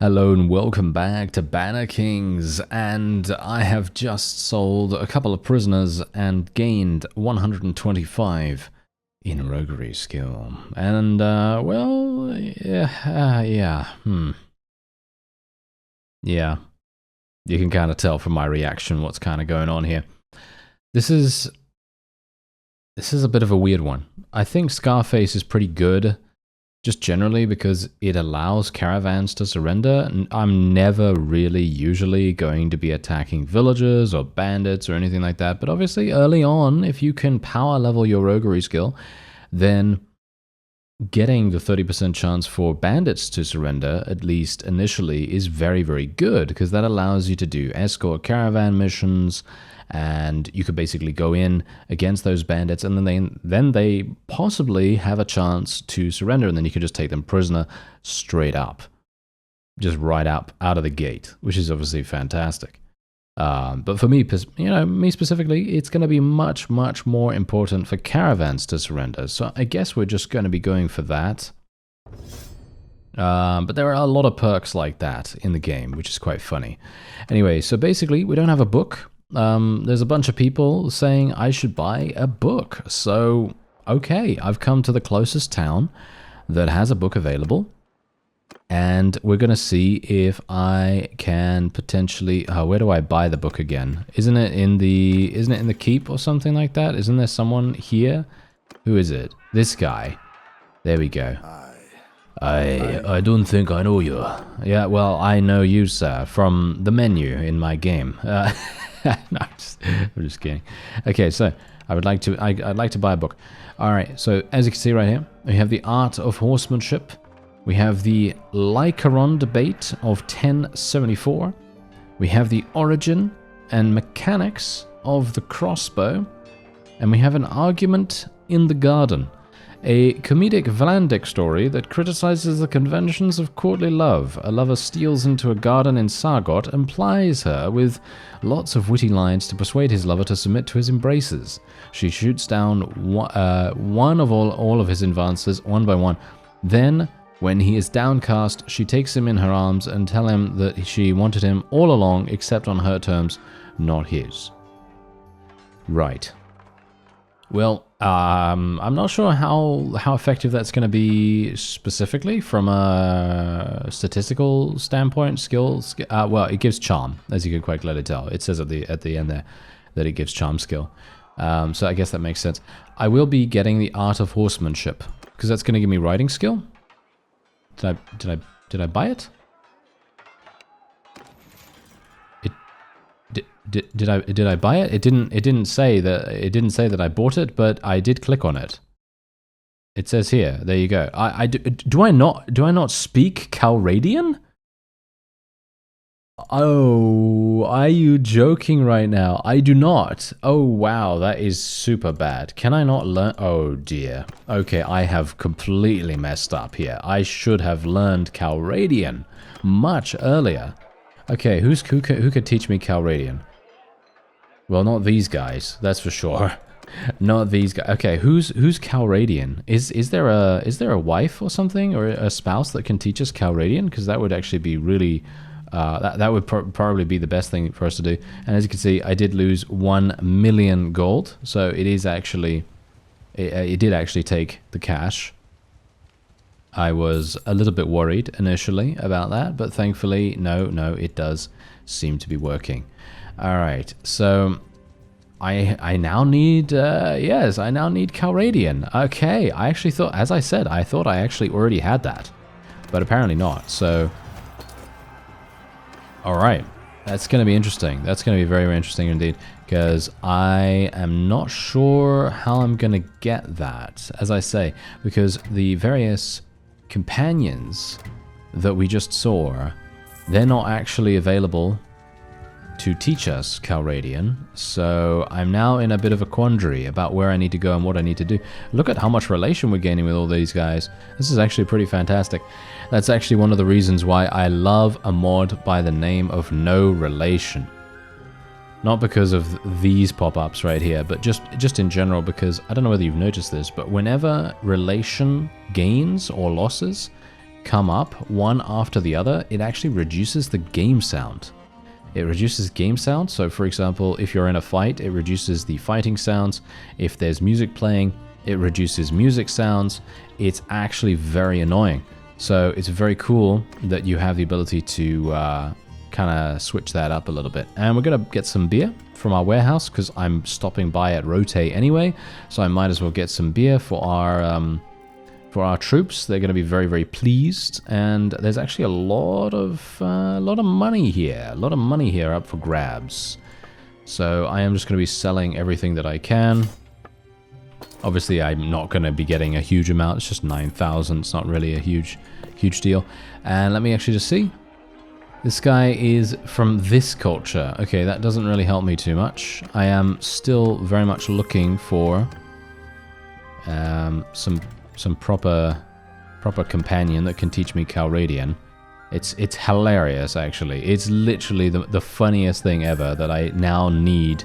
Hello and welcome back to BannerKings, and I have just sold a couple of prisoners and gained 125 in roguery skill. And, well, yeah, you can kind of tell from my reaction what's kind of going on here. This is a bit of a weird one. I think Scarface is pretty good, just generally because it allows caravans to surrender. I'm never really usually going to be attacking villagers or bandits or anything like that, but obviously early on, if you can power level your roguery skill, then getting the 30% chance for bandits to surrender, at least initially, is very, very good, because that allows you to do escort caravan missions, and you could basically go in against those bandits, and then they possibly have a chance to surrender, and then you can just take them prisoner straight up. Just right up out of the gate, which is obviously fantastic. But for me, me specifically, it's going to be much, much more important for caravans to surrender. So I guess we're just going to be going for that. But there are a lot of perks like that in the game, which is quite funny. Anyway, so basically, we don't have a book. There's a bunch of people saying I should buy a book. So, okay, I've come to the closest town that has a book available. And we're going to see if I can potentially... Oh, where do I buy the book again? Isn't it in the keep or something like that? Isn't there someone here? Who is it? This guy. There we go. I don't think I know you. Yeah, well, I know you, sir, from the menu in my game. No, I'm just kidding. Okay, so I'd like to buy a book. All right, so as you can see right here, we have the Art of Horsemanship. We have the Lycaron Debate of 1074. We have the Origin and Mechanics of the Crossbow. And we have an Argument in the Garden, a comedic Vlandic story that criticizes the conventions of courtly love. A lover steals into a garden in Sargot and plies her with lots of witty lines to persuade his lover to submit to his embraces. She shoots down one of all of his advances one by one. Then, when he is downcast, she takes him in her arms and tells him that she wanted him all along, except on her terms, not his. Right. Well, I'm not sure how effective that's going to be specifically from a statistical standpoint. Well, it gives charm, as you can quite clearly tell. It says at the end there that it gives charm skill. So I guess that makes sense. I will be getting the Art of Horsemanship because that's going to give me riding skill. Did I buy it? Did I buy it? It didn't say that I bought it, but I did click on it. It says here. There you go. Do I not speak Calradian? Oh, are you joking right now? I do not. Oh, wow, that is super bad. Can I not learn? Oh, dear. Okay, I have completely messed up here. I should have learned Calradian much earlier. Okay, who could teach me Calradian? Well, not these guys, that's for sure. Not these guys. Okay, who's Calradian? Is there a wife or something, or a spouse that can teach us Calradian? Because that would actually be really... that would probably be the best thing for us to do. And as you can see, I did lose 1 million gold. So it is actually... It did actually take the cash. I was a little bit worried initially about that. But thankfully, no, it does seem to be working. Alright, so... I now need... yes, I now need Calradian. Okay, I actually thought... As I said, I thought I actually already had that. But apparently not, so... Alright, that's going to be interesting. That's going to be very, very interesting indeed, because I am not sure how I'm going to get that, as I say, because the various companions that we just saw, they're not actually available to teach us Calradian, so I'm now in a bit of a quandary about where I need to go and what I need to do. Look at how much relation we're gaining with all these guys. This is actually pretty fantastic. That's actually one of the reasons why I love a mod by the name of No Relation. Not because of these pop-ups right here, but just in general, because I don't know whether you've noticed this, but whenever relation gains or losses, come up one after the other, it actually reduces the game sound. It reduces game sound. So for example, if you're in a fight, it reduces the fighting sounds. If there's music playing, it reduces music sounds. It's actually very annoying. So it's very cool that you have the ability to kind of switch that up a little bit. And we're going to get some beer from our warehouse because I'm stopping by at Rote anyway. So I might as well get some beer for our troops. They're going to be very, very pleased. And there's actually a lot of money here. A lot of money here up for grabs. So I am just going to be selling everything that I can. Obviously, I'm not going to be getting a huge amount. It's just 9,000. It's not really a huge deal. And let me actually just see. This guy is from this culture. Okay, that doesn't really help me too much. I am still very much looking for some proper companion that can teach me Calradian. It's hilarious, actually. It's literally the funniest thing ever that I now need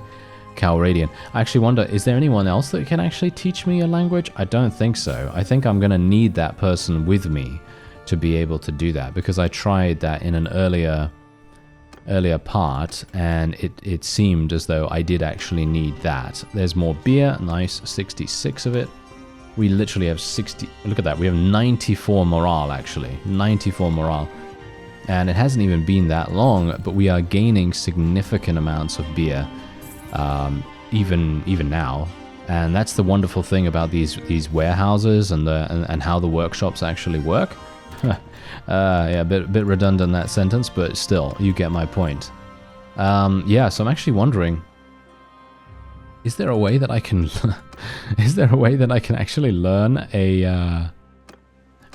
Calradian. I actually wonder, is there anyone else that can actually teach me a language? I don't think so. I think I'm going to need that person with me to be able to do that, because I tried that in an earlier part, and it seemed as though I did actually need that. There's more beer. Nice, 66 of it. We literally have 60. Look at that. We have 94 morale, actually. 94 morale. And it hasn't even been that long, but we are gaining significant amounts of beer, even now. And that's the wonderful thing about these warehouses and how the workshops actually work. Yeah, a bit redundant that sentence, but still, you get my point. Yeah, so I'm actually wondering, is there a way that I can actually learn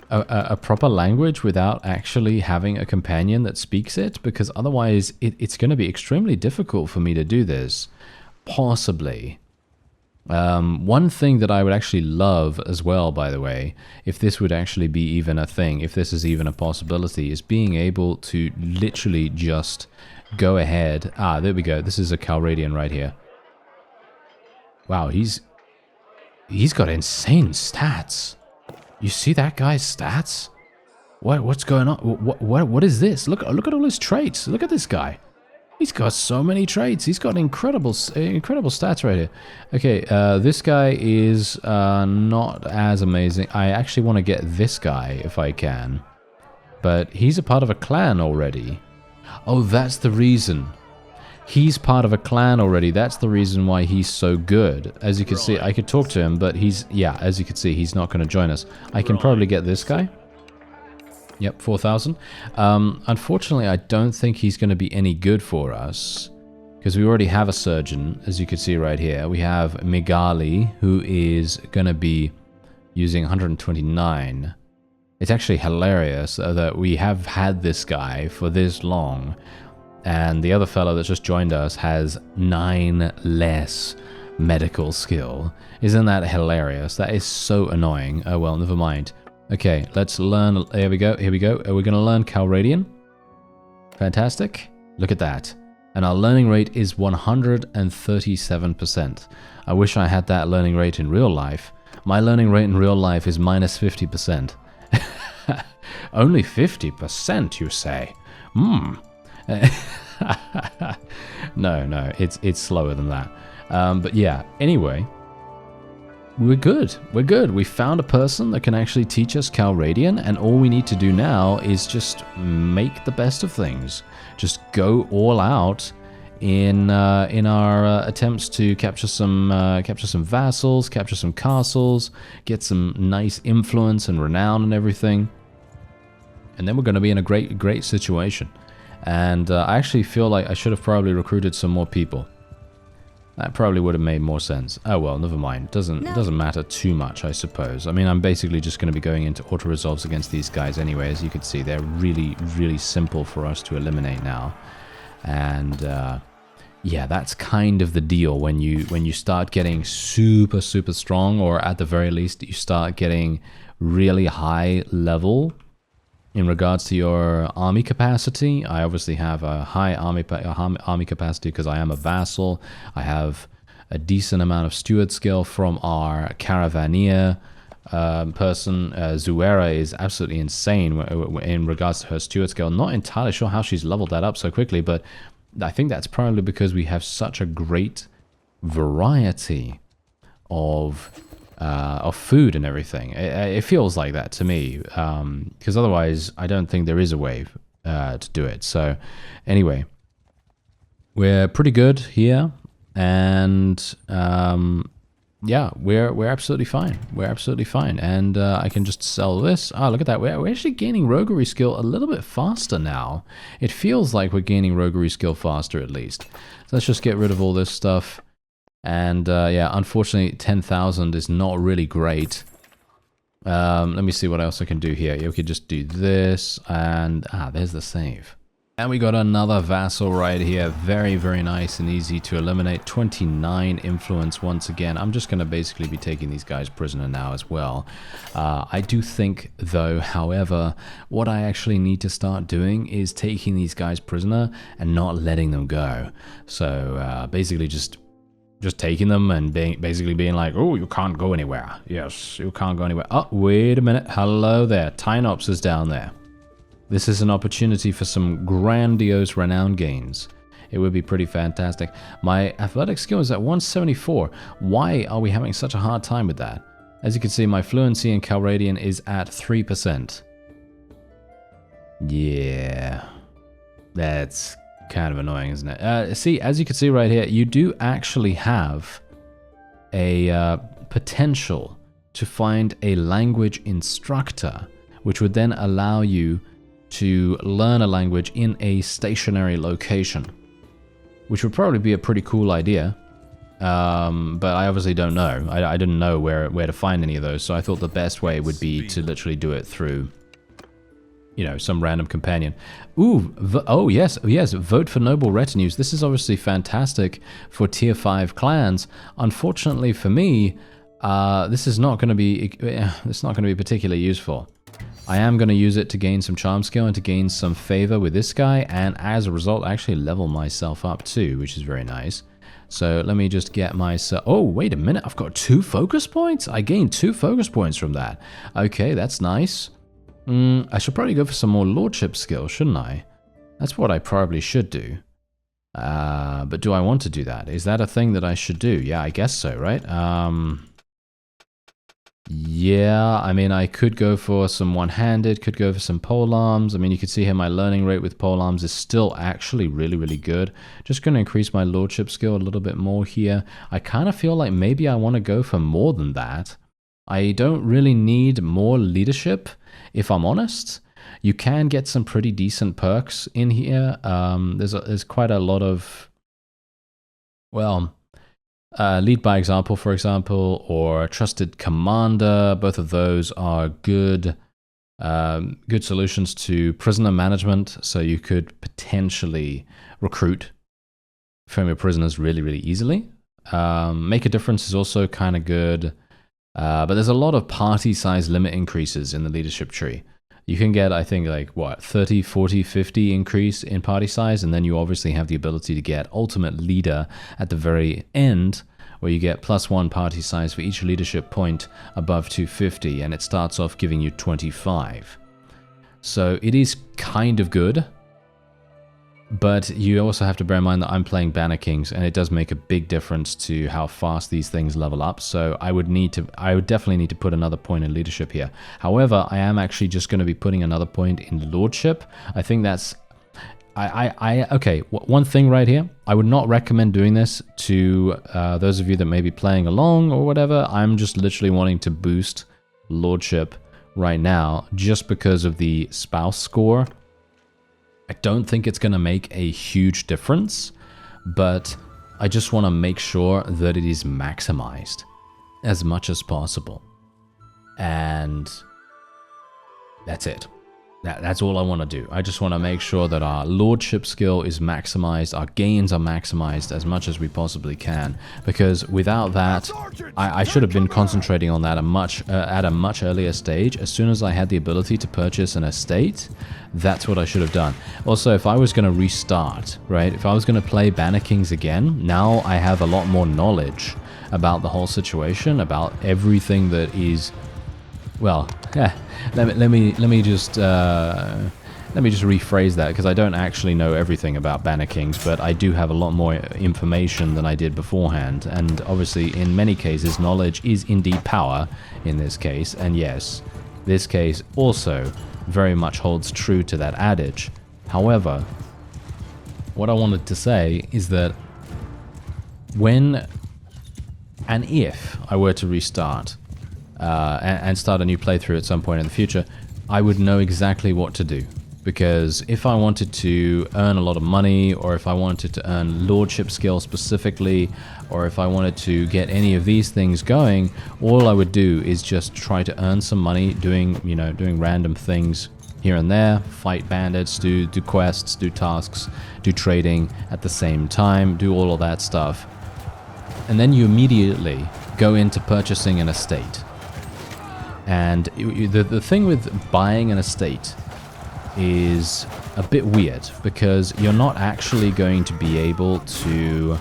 a proper language without actually having a companion that speaks it? Because otherwise it's going to be extremely difficult for me to do this. Possibly. One thing that I would actually love as well, by the way, if this would actually be even a thing, if this is even a possibility, is being able to literally just go ahead. Ah, there we go. This is a Calradian right here. Wow, he's got insane stats. You see that guy's stats? What's going on? What is this? Look at all his traits. Look at this guy. He's got so many traits. He's got incredible stats right here. Okay, this guy is not as amazing. I actually want to get this guy if I can. But he's a part of a clan already. Oh, that's the reason. He's part of a clan already. That's the reason why he's so good. As you can see, I could talk to him, but yeah, as you can see, he's not going to join us. I can probably get this guy. Yep, 4,000. Unfortunately, I don't think he's going to be any good for us, because we already have a surgeon, as you can see right here. We have Migali, who is going to be using 129. It's actually hilarious that we have had this guy for this long, and the other fellow that's just joined us has 9 less medical skill. Isn't that hilarious? That is so annoying. Oh well, never mind. Okay, let's learn. Here we go. We're going to learn Calradian. Fantastic. Look at that. And our learning rate is 137%. I wish I had that learning rate in real life. My learning rate in real life is minus 50%. Only 50%, you say? No, it's slower than that. But yeah, anyway. We're good. We found a person that can actually teach us Calradian, and all we need to do now is just make the best of things. Just go all out in our attempts to capture some vassals, capture some castles, get some nice influence and renown and everything. And then we're going to be in a great situation. And I actually feel like I should have probably recruited some more people. That probably would have made more sense. Oh well, never mind. Doesn't matter too much, I suppose. I mean, I'm basically just going to be going into auto-resolves against these guys anyway. As you can see, they're really, really simple for us to eliminate now. And yeah, that's kind of the deal when you start getting super, super strong, or at the very least, you start getting really high level in regards to your army capacity. I obviously have a high army capacity because I am a vassal. I have a decent amount of steward skill from our caravaneer. person, Zuera, is absolutely insane in regards to her steward skill. Not entirely sure how she's leveled that up so quickly, but I think that's probably because we have such a great variety of food and everything. It feels like that to me, because otherwise I don't think there is a way to do it. So anyway, we're pretty good here, and yeah, we're absolutely fine. We're absolutely fine, and I can just sell this. Oh, look at that. We're actually gaining roguery skill a little bit faster now. It feels like we're gaining roguery skill faster, at least. So let's just get rid of all this stuff. And yeah, unfortunately, 10,000 is not really great. Let me see what else I can do here. We could just do this, and there's the save. And we got another vassal right here. Very, very nice and easy to eliminate. 29 influence once again. I'm just going to basically be taking these guys prisoner now as well. I do think, though, however, what I actually need to start doing is taking these guys prisoner and not letting them go. So basically just taking them and basically being like, oh, you can't go anywhere. Yes, you can't go anywhere. Oh, wait a minute. Hello there. Tynops is down there. This is an opportunity for some grandiose renown gains. It would be pretty fantastic. My athletic skill is at 174. Why are we having such a hard time with that? As you can see, my fluency in Calradian is at 3%. Yeah. That's kind of annoying, isn't it? See, as you can see right here, you do actually have a potential to find a language instructor, which would then allow you to learn a language in a stationary location, which would probably be a pretty cool idea. But I obviously don't know. I didn't know where to find any of those, so I thought the best way would be to literally do it through, you know, some random companion. Ooh, oh yes, vote for noble retinues. This is obviously fantastic for tier 5 clans. Unfortunately for me, this is not going to be particularly useful. I am going to use it to gain some charm skill and to gain some favor with this guy, and as a result actually level myself up too, which is very nice. So let me just get myself... Oh, wait a minute, I've got 2 focus points? I gained 2 focus points from that. Okay, that's nice. I should probably go for some more lordship skill, shouldn't I? That's what I probably should do. But do I want to do that? Is that a thing that I should do? Yeah, I guess so, right? Yeah, I mean, I could go for some one-handed, could go for some polearms. I mean, you can see here my learning rate with polearms is still actually really, really good. Just going to increase my lordship skill a little bit more here. I kind of feel like maybe I want to go for more than that. I don't really need more leadership, if I'm honest. You can get some pretty decent perks in here. There's quite a lot of, well... lead by example, for example, or trusted commander. Both of those are good solutions to prisoner management. So you could potentially recruit from your prisoners really, really easily. Make a difference is also kind of good. But there's a lot of party size limit increases in the leadership tree. You can get, I think, like, what, 30, 40, 50 increase in party size, and then you obviously have the ability to get ultimate leader at the very end, where you get +1 party size for each leadership point above 250, and it starts off giving you 25. So it is kind of good, but you also have to bear in mind that I'm playing BannerKings, and it does make a big difference to how fast these things level up. So I would definitely need to put another point in leadership here. However, I am actually just going to be putting another point in lordship. I think that's... okay, one thing right here. I would not recommend doing this to those of you that may be playing along or whatever. I'm just literally wanting to boost lordship right now just because of the spouse score. I don't think it's going to make a huge difference, but I just want to make sure that it is maximized as much as possible. And that's it. That's all I want to do. I just want to make sure that our lordship skill is maximized, our gains are maximized as much as we possibly can, because without that, I should have been concentrating on that at a much earlier stage. As soon as I had the ability to purchase an estate, that's what I should have done. Also, if I was going to restart, right, if I was going to play BannerKings again, now I have a lot more knowledge about the whole situation, about everything that is well, let me just rephrase that, because I don't actually know everything about BannerKings, but I do have a lot more information than I did beforehand. And obviously, in many cases, knowledge is indeed power in this case. And yes, this case also very much holds true to that adage. However, what I wanted to say is that when and if I were to restart and start a new playthrough at some point in the future, I would know exactly what to do. Because if I wanted to earn a lot of money, or if I wanted to earn lordship skill specifically, or if I wanted to get any of these things going, all I would do is just try to earn some money doing random things here and there, fight bandits, do quests, do tasks, do trading at the same time, do all of that stuff. And then you immediately go into purchasing an estate. And the thing with buying an estate is a bit weird, because you're not actually going to be able to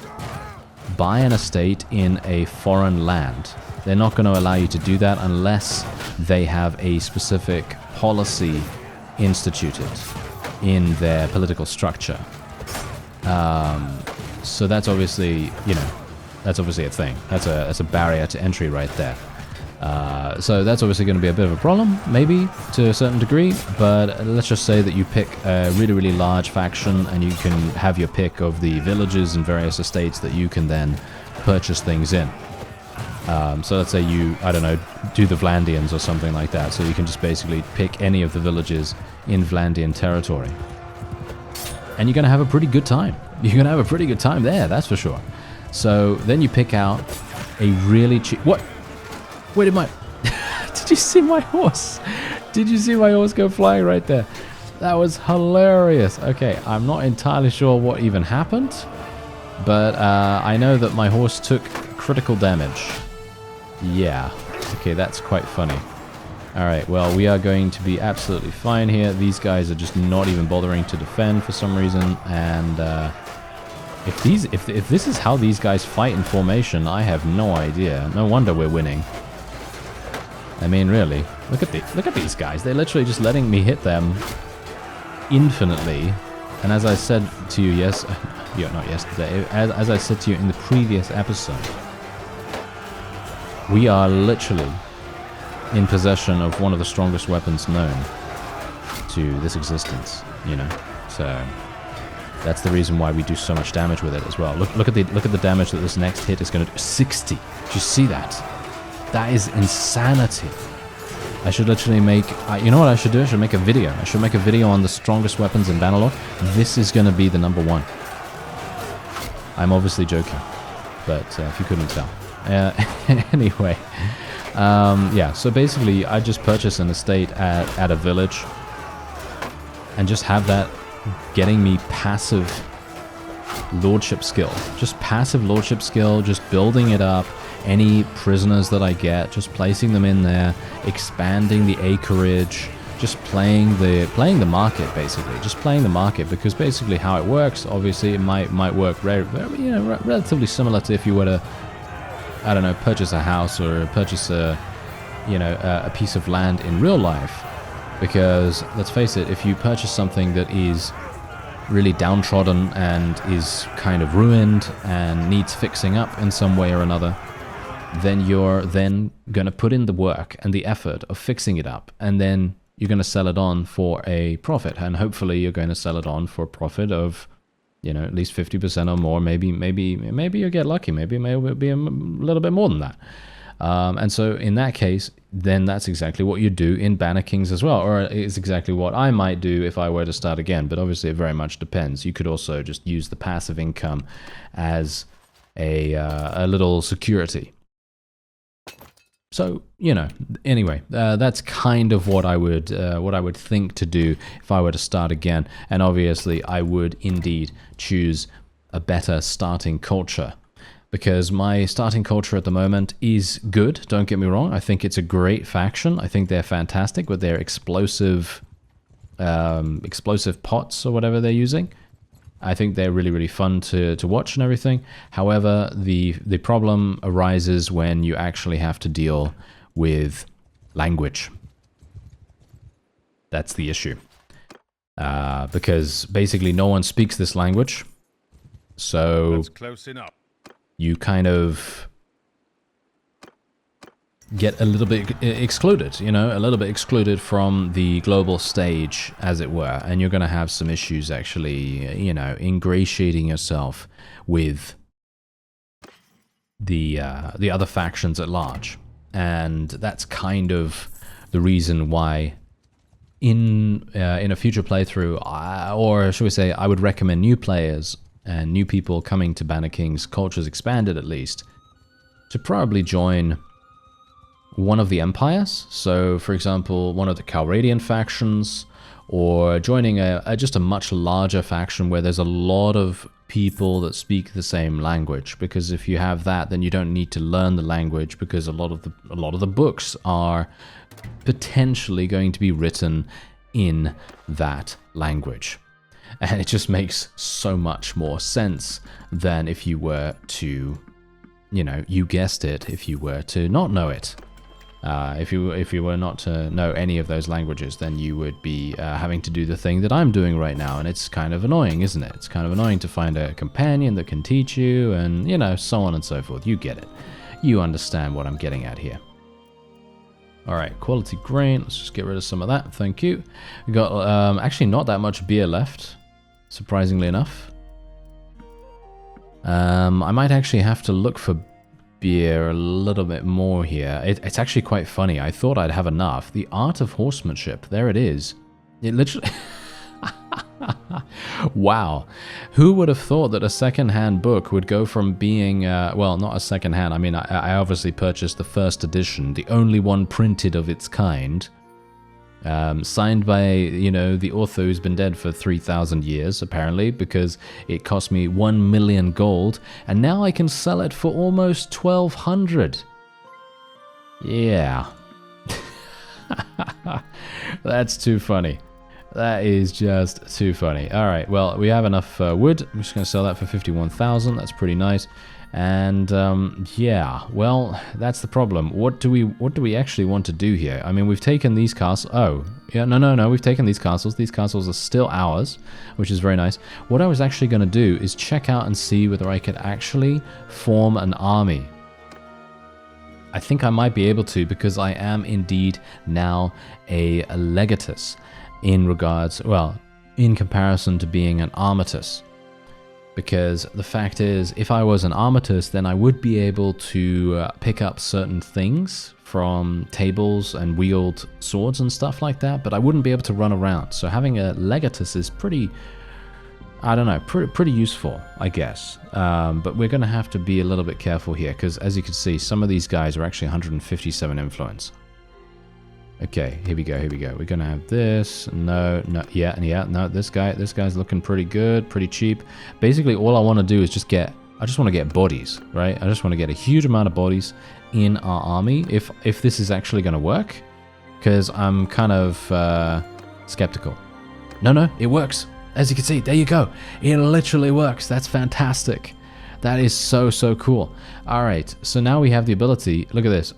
buy an estate in a foreign land. They're not going to allow you to do that unless they have a specific policy instituted in their political structure. So that's obviously, that's obviously a thing. That's a barrier to entry right there. So that's obviously going to be a bit of a problem, maybe, to a certain degree, but let's just say that you pick a really, really large faction, and you can have your pick of the villages and various estates that you can then purchase things in. So let's say you, I don't know, do the Vlandians or something like that, so you can just basically pick any of the villages in Vlandian territory. And you're going to have a pretty good time. You're going to have a pretty good time there, that's for sure. So then you pick out a really cheap... What? Where did my... Did you see my horse? Did you see my horse go flying right there? That was hilarious. Okay, I'm not entirely sure what even happened, but I know that my horse took critical damage. Yeah. Okay, that's quite funny. Alright, well, we are going to be absolutely fine here. These guys are just not even bothering to defend for some reason, and if this is how these guys fight in formation, I have no idea. No wonder we're winning. I mean, really, look at these guys. They're literally just letting me hit them infinitely. And as I said to you, not yesterday, as I said to you in the previous episode, we are literally in possession of one of the strongest weapons known to this existence, So that's the reason why we do so much damage with it as well. Look at the damage that this next hit is going to do. 60. Do you see that? That is insanity. I should literally make... you know what I should do? I should make a video. I should make a video on the strongest weapons in Bannerlord. This is going to be the number one. I'm obviously joking, but if you couldn't tell. Anyway. Yeah, so basically, I just purchase an estate at a village and just have that getting me passive lordship skill. Just passive lordship skill, just building it up. Any prisoners that I get, just placing them in there, expanding the acreage, just playing the market, basically. Just playing the market, because basically how it works, obviously it might work relatively similar to if you were to, I don't know, purchase a house or purchase a piece of land in real life. Because let's face it, if you purchase something that is really downtrodden and is kind of ruined and needs fixing up in some way or another, then you're then going to put in the work and the effort of fixing it up, and then you're going to sell it on for a profit, and hopefully you're going to sell it on for a profit of, at least 50% or more. Maybe you'll get lucky. Maybe it'll be a little bit more than that. And so in that case, then that's exactly what you do in BannerKings as well, or it's exactly what I might do if I were to start again. But obviously it very much depends. You could also just use the passive income as a little security. So, anyway, that's kind of what I would think to do if I were to start again. And obviously, I would indeed choose a better starting culture, because my starting culture at the moment is good. Don't get me wrong. I think it's a great faction. I think they're fantastic with their explosive pots or whatever they're using. I think they're really, really fun to watch and everything. However, the problem arises when you actually have to deal with language. That's the issue. Because basically no one speaks this language. So that's close enough. You kind of get a little bit excluded, you know, a little bit excluded from the global stage, as it were. And you're going to have some issues actually, you know, ingratiating yourself with the other factions at large. And that's kind of the reason why in a future playthrough, or should we say, I would recommend new players and new people coming to BannerKings, Cultures Expanded at least, to probably join one of the empires. So, for example, one of the Calradian factions, or joining just a much larger faction where there's a lot of people that speak the same language. Because if you have that, then you don't need to learn the language, because a lot of the books are potentially going to be written in that language. And it just makes so much more sense than if you were to, you know, you guessed it, if you were to not know it. If you were not to know any of those languages, then you would be having to do the thing that I'm doing right now, and it's kind of annoying, isn't it? It's kind of annoying to find a companion that can teach you, and, you know, so on and so forth. You get it. You understand what I'm getting at here. Alright, quality grain. Let's just get rid of some of that. Thank you. We got actually not that much beer left, surprisingly enough. I might actually have to look for beer a little bit more here. It's actually quite funny. I thought I'd have enough. The Art of Horsemanship. There it is. It literally... Wow. Who would have thought that a second-hand book would go from being, well, not a second-hand. I mean, I obviously purchased the first edition, the only one printed of its kind. Signed by, you know, the author who's been dead for 3,000 years, apparently, because it cost me 1 million gold, and now I can sell it for almost 1,200. Yeah. That's too funny. That is just too funny. Alright, well, we have enough wood. I'm just going to sell that for 51,000. That's pretty nice. And yeah, well, that's the problem. What do we actually want to do here? I mean, we've taken these castles. Oh, yeah, no, we've taken these castles. These castles are still ours, which is very nice. What I was actually going to do is check out and see whether I could actually form an army. I think I might be able to, because I am indeed now a legatus in regards, well, in comparison to being an armatus. Because the fact is, if I was an armatus, then I would be able to pick up certain things from tables and wield swords and stuff like that, but I wouldn't be able to run around. So having a legatus is pretty, I don't know, pretty useful, I guess. But we're going to have to be a little bit careful here, because as you can see, some of these guys are actually 157 influence. Okay, here we go. We're gonna have this. No, yeah, no, this guy's looking pretty good, pretty cheap. Basically, all I want to do is I just want to get bodies, right? I just want to get a huge amount of bodies in our army, if this is actually gonna work, because I'm kind of skeptical. No, it works. As you can see, there you go. It literally works. That's fantastic. That is so cool. All right, so now we have the ability. Look at this.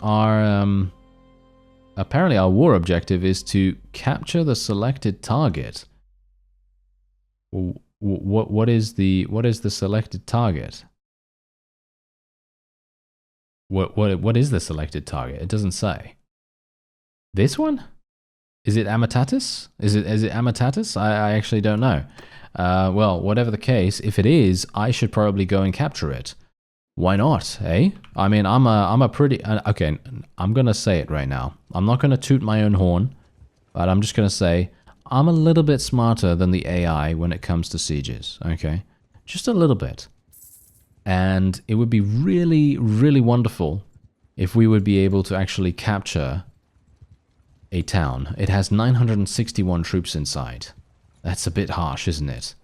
Apparently our war objective is to capture the selected target. What is the selected target? What is the selected target? It doesn't say. This one? Is it Amatatis? Is it Amatatis? I actually don't know. Well, whatever the case, if it is, I should probably go and capture it. Why not, eh? I mean, I'm a pretty... okay, I'm going to say it right now. I'm not going to toot my own horn, but I'm just going to say I'm a little bit smarter than the AI when it comes to sieges, okay? Just a little bit. And it would be really, really wonderful if we would be able to actually capture a town. It has 961 troops inside. That's a bit harsh, isn't it?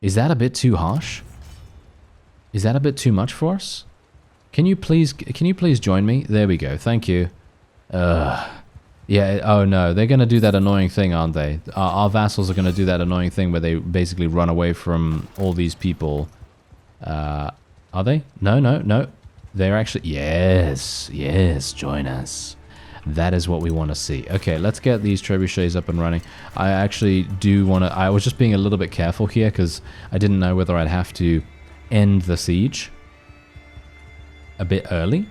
Is that a bit too harsh? Is that a bit too much for us? Can you please join me? There we go. Thank you. Yeah, oh no, they're going to do that annoying thing, aren't they? Our vassals are going to do that annoying thing where they basically run away from all these people. Are they? No. They're actually... Yes, join us. That is what we want to see. Okay, let's get these trebuchets up and running. I actually do want to... I was just being a little bit careful here because I didn't know whether I'd have to end the siege a bit early.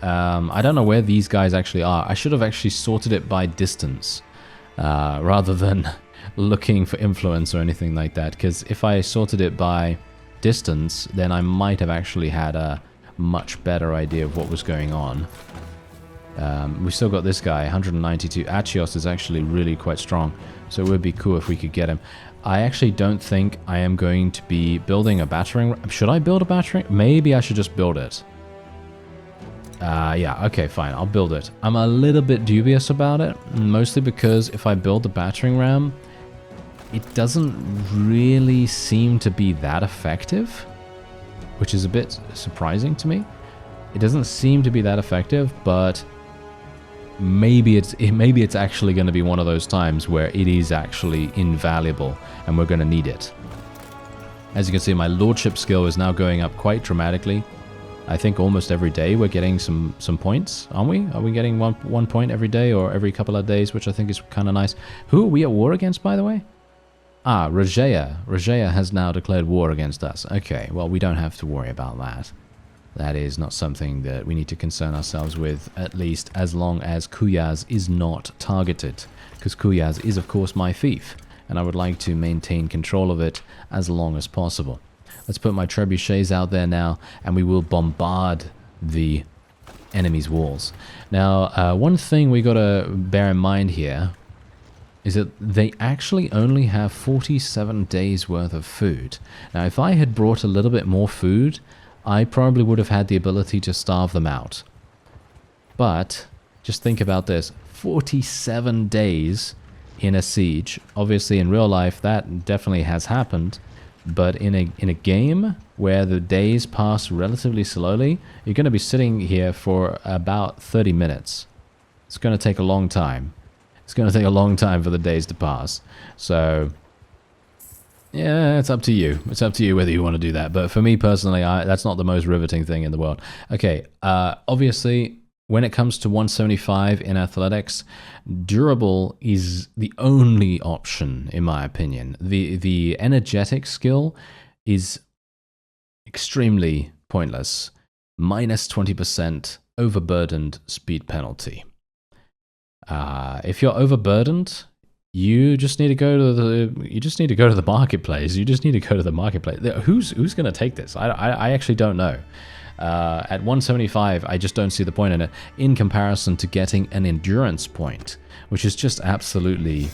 I don't know where these guys actually are. I should have actually sorted it by distance rather than looking for influence or anything like that, because if I sorted it by distance, then I might have actually had a much better idea of what was going on. We've still got this guy, 192. Achios is actually really quite strong, so it would be cool if we could get him. I actually don't think I am going to be building a battering ram. Should I build a battering? Maybe I should just build it. Yeah, okay, fine, I'll build it. I'm a little bit dubious about it, mostly because if I build the battering ram, it doesn't really seem to be that effective, which is a bit surprising to me. It doesn't seem to be that effective, but maybe it's actually going to be one of those times where it is actually invaluable and we're going to need it. As you can see, my lordship skill is now going up quite dramatically. I think almost every day we're getting some points, aren't we? Are we getting one point every day or every couple of days, which I think is kind of nice. Who are we at war against, by the way? Ah, Rajaya. Rajaya has now declared war against us. Okay, well, we don't have to worry about that. That is not something that we need to concern ourselves with, at least as long as Kuyaz is not targeted. Because Kuyaz is, of course, my fief, and I would like to maintain control of it as long as possible. Let's put my trebuchets out there now, and we will bombard the enemy's walls. Now, one thing we got to bear in mind here is that they actually only have 47 days worth of food. Now, if I had brought a little bit more food, I probably would have had the ability to starve them out. But just think about this, 47 days in a siege. Obviously, in real life, that definitely has happened. But in a game where the days pass relatively slowly, you're going to be sitting here for about 30 minutes. It's going to take a long time. It's going to take a long time for the days to pass. So, yeah, it's up to you. It's up to you whether you want to do that. But for me personally, that's not the most riveting thing in the world. Okay, obviously, when it comes to 175 in athletics, durable is the only option, in my opinion. The energetic skill is extremely pointless. Minus 20% overburdened speed penalty. If you're overburdened, you just need to go to the marketplace. You just need to go to the marketplace. Who's going to take this? I actually don't know. At 175, I just don't see the point in it, in comparison to getting an endurance point, which is just absolutely,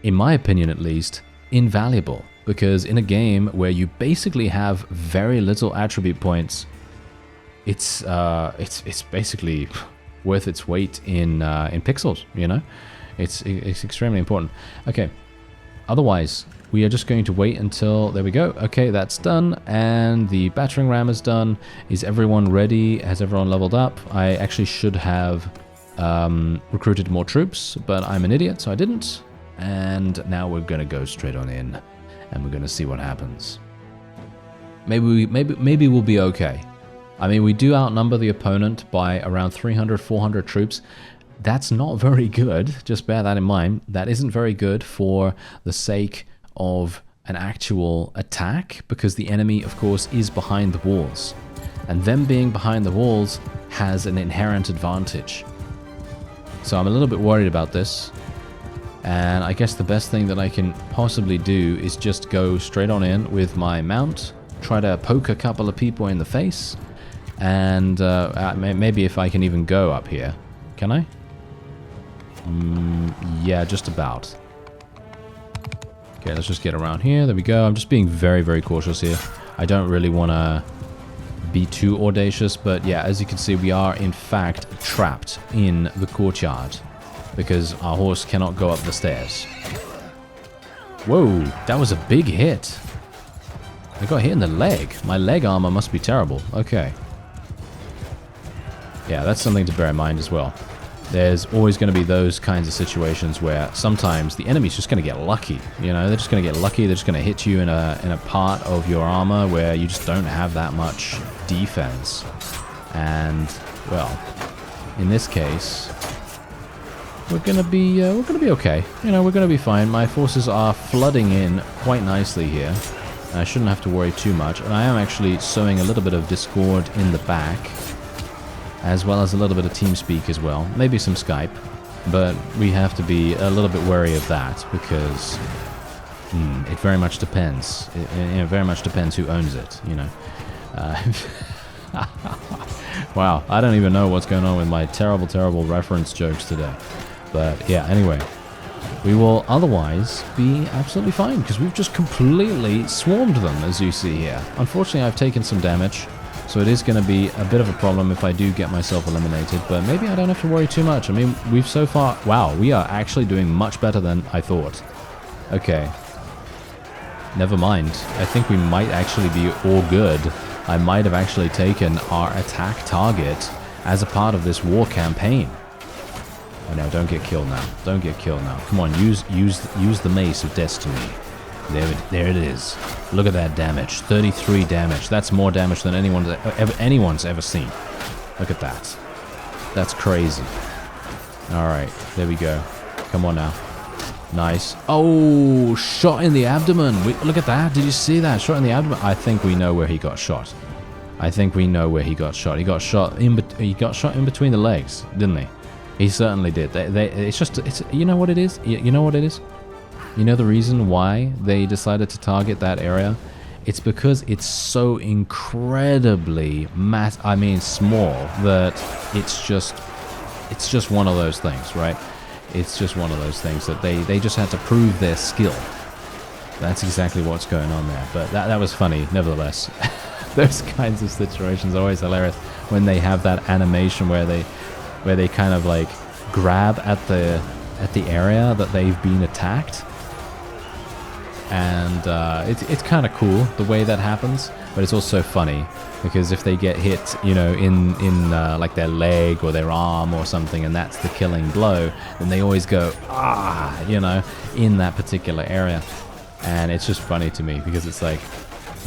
in my opinion at least, invaluable. Because in a game where you basically have very little attribute points, it's basically worth its weight in pixels. You know, it's extremely important. Okay, otherwise, we are just going to wait until... There we go. Okay, that's done. And the battering ram is done. Is everyone ready? Has everyone leveled up? I actually should have recruited more troops, but I'm an idiot, so I didn't. And now we're going to go straight on in, and we're going to see what happens. Maybe we'll be okay. I mean, we do outnumber the opponent by around 300, 400 troops. That's not very good. Just bear that in mind. That isn't very good for the sake of an actual attack, because the enemy, of course, is behind the walls. And them being behind the walls has an inherent advantage. So I'm a little bit worried about this. And I guess the best thing that I can possibly do is just go straight on in with my mount, try to poke a couple of people in the face, and maybe if I can even go up here. Can I? Yeah, just about. Okay, let's just get around here. There we go. I'm just being very, very cautious here. I don't really want to be too audacious, but yeah, as you can see, we are in fact trapped in the courtyard because our horse cannot go up the stairs. Whoa, that was a big hit. I got hit in the leg. My leg armor must be terrible. Okay. Yeah, that's something to bear in mind as well. There's always going to be those kinds of situations where sometimes the enemy's just going to get lucky. You know, they're just going to get lucky. They're just going to hit you in a part of your armor where you just don't have that much defense. And, well, in this case, we're gonna be okay. You know, we're gonna be fine. My forces are flooding in quite nicely here. I shouldn't have to worry too much. And I am actually sowing a little bit of Discord in the back, as well as a little bit of TeamSpeak as well. Maybe some Skype, but we have to be a little bit wary of that because it very much depends. It very much depends who owns it, you know. Wow, I don't even know what's going on with my terrible, terrible reference jokes today. But yeah, anyway, we will otherwise be absolutely fine because we've just completely swarmed them, as you see here. Unfortunately, I've taken some damage, so it is going to be a bit of a problem if I do get myself eliminated, but maybe I don't have to worry too much. I mean, we've so far... Wow, we are actually doing much better than I thought. Okay. Never mind. I think we might actually be all good. I might have actually taken our attack target as a part of this war campaign. Oh no, don't get killed now. Don't get killed now. Come on, use the Mace of Destiny. There it is. Look at that damage. 33 damage. That's more damage than anyone's ever seen. Look at that. That's crazy. Alright, there we go. Come on now. Nice. Oh, shot in the abdomen. Look at that. Did you see that? Shot in the abdomen. I think we know where he got shot. I think we know where he got shot. He got shot in between the legs, didn't he? He certainly did. It's you know what it is? You know what it is? You know the reason why they decided to target that area? It's because it's so incredibly small that it's just one of those things, right? It's just one of those things that they just had to prove their skill. That's exactly what's going on there. But that was funny, nevertheless. Those kinds of situations are always hilarious when they have that animation where they kind of like grab at the area that they've been attacked. And it's kind of cool the way that happens, but it's also funny because if they get hit, you know, in like their leg or their arm or something, and that's the killing blow, then they always go you know, in that particular area. And it's just funny to me because it's like,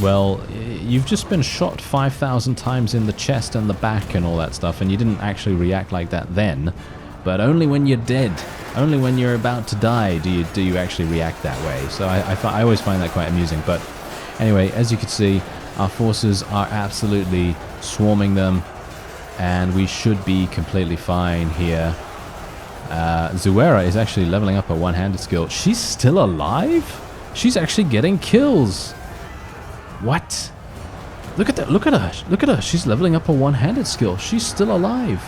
well, you've just been shot 5,000 times in the chest and the back and all that stuff, and you didn't actually react like that then. But only when you're dead, only when you're about to die do you actually react that way. So I always find that quite amusing. But anyway, as you can see, our forces are absolutely swarming them, and we should be completely fine here. Zuera is actually leveling up her one-handed skill. She's still alive? She's actually getting kills. What? Look at that! Look at her! Look at her! She's leveling up her one-handed skill. She's still alive.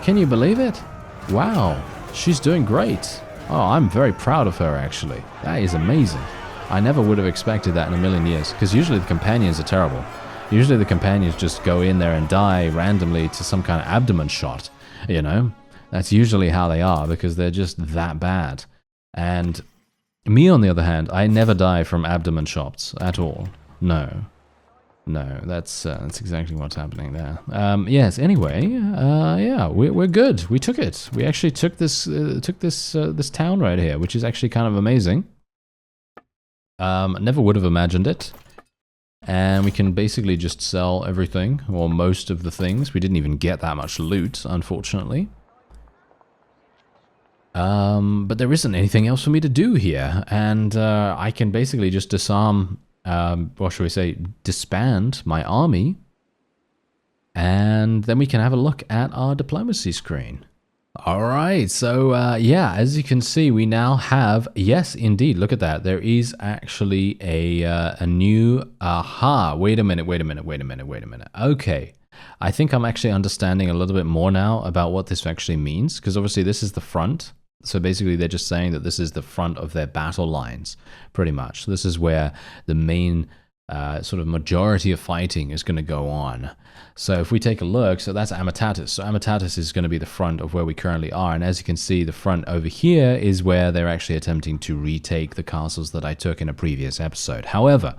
Can you believe it? Wow, she's doing great. Oh, I'm very proud of her, actually. That is amazing. I never would have expected that in a million years, because usually the companions are terrible. Usually the companions just go in there and die randomly to some kind of abdomen shot, you know? That's usually how they are, because they're just that bad. And me, on the other hand, I never die from abdomen shots at all. No. No, that's exactly what's happening there. Yes. Anyway, yeah, we're good. We took it. We actually took this town right here, which is actually kind of amazing. Never would have imagined it. And we can basically just sell everything, or most of the things. We didn't even get that much loot, unfortunately. But there isn't anything else for me to do here, and I can basically just disarm. What should we say, disband my army, and then we can have a look at our diplomacy screen. Alright, so yeah, as you can see, we now have, yes indeed, look at that, there is actually a new, wait a minute, okay, I think I'm actually understanding a little bit more now about what this actually means, because obviously this is the front. So basically they're just saying that this is the front of their battle lines, pretty much. This is where the main sort of majority of fighting is going to go on. So if we take a look, so that's Amitatis. So Amitatis is going to be the front of where we currently are. And as you can see, the front over here is where they're actually attempting to retake the castles that I took in a previous episode. However,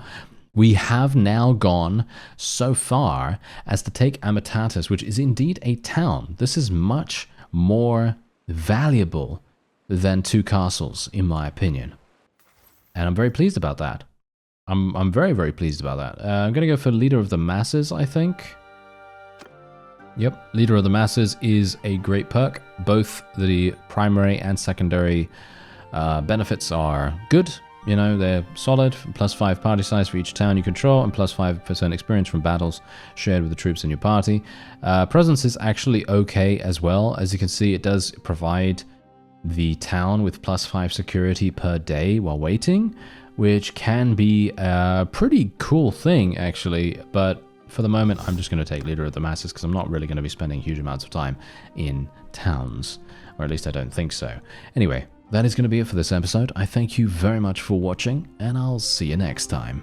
we have now gone so far as to take Amitatis, which is indeed a town. This is much more valuable than 2 castles, in my opinion. And I'm very pleased about that. I'm very, very pleased about that. I'm going to go for Leader of the Masses, I think. Yep, Leader of the Masses is a great perk. Both the primary and secondary benefits are good. You know, they're solid. +5 party size for each town you control, and +5% experience from battles shared with the troops in your party. Presence is actually okay as well. As you can see, it does provide the town with +5 security per day while waiting, which can be a pretty cool thing, actually. But for the moment, I'm just going to take Leader of the Masses because I'm not really going to be spending huge amounts of time in towns, or at least I don't think so. Anyway, that is going to be it for this episode. I thank you very much for watching, and I'll see you next time.